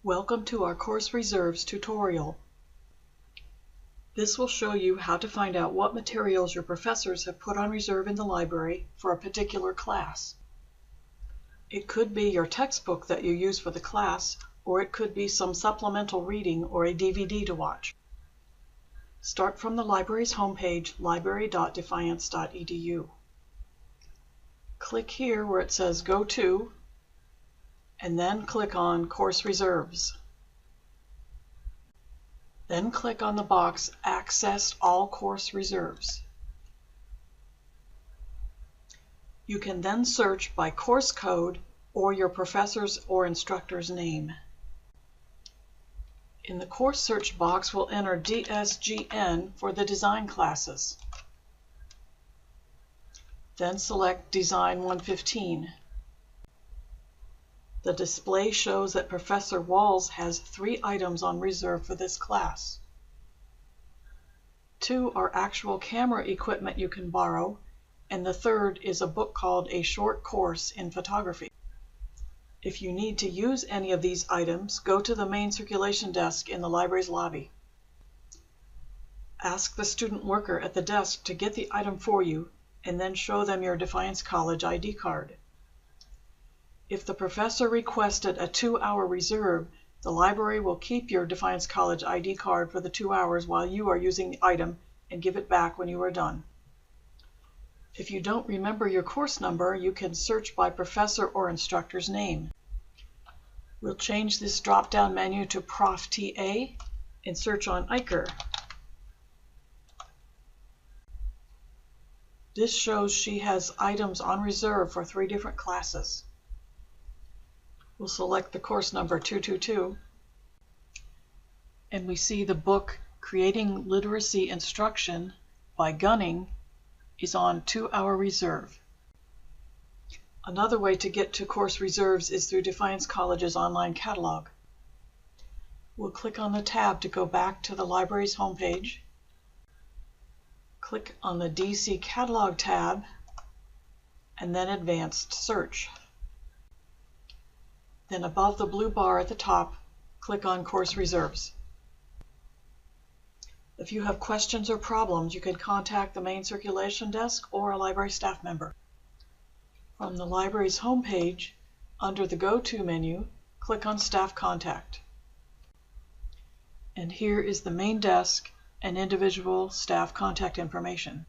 Welcome to our Course Reserves tutorial. This will show you how to find out what materials your professors have put on reserve in the library for a particular class. It could be your textbook that you use for the class, or it could be some supplemental reading or a DVD to watch. Start from the library's homepage, library.defiance.edu. Click here where it says Go To, and then click on Course Reserves. Then click on the box Access All Course Reserves. You can then search by course code or your professor's or instructor's name. In the course search box, we'll enter dsgn for the design classes. Then select Design 115. The display shows that Professor Walls has 3 items on reserve for this class. 2 are actual camera equipment you can borrow, and the 3rd is a book called A Short Course in Photography. If you need to use any of these items, go to the main circulation desk in the library's lobby. Ask the student worker at the desk to get the item for you, and then show them your Defiance College ID card. If the professor requested a 2-hour reserve, the library will keep your Defiance College ID card for the 2 hours while you are using the item and give it back when you are done. If you don't remember your course number, you can search by professor or instructor's name. We'll change this drop-down menu to Prof TA and search on Iker. This shows she has items on reserve for 3 different classes. We'll select the course number 222, and we see the book Creating Literacy Instruction by Gunning is on 2-hour reserve. Another way to get to course reserves is through Defiance College's online catalog. We'll click on the tab to go back to the library's homepage. Click on the DC Catalog tab, and then Advanced Search. Then above the blue bar at the top, click on Course Reserves. If you have questions or problems, you can contact the main circulation desk or a library staff member. From the library's homepage, under the Go To menu, click on Staff Contact. And here is the main desk and individual staff contact information.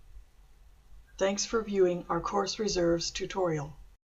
Thanks for viewing our Course Reserves tutorial.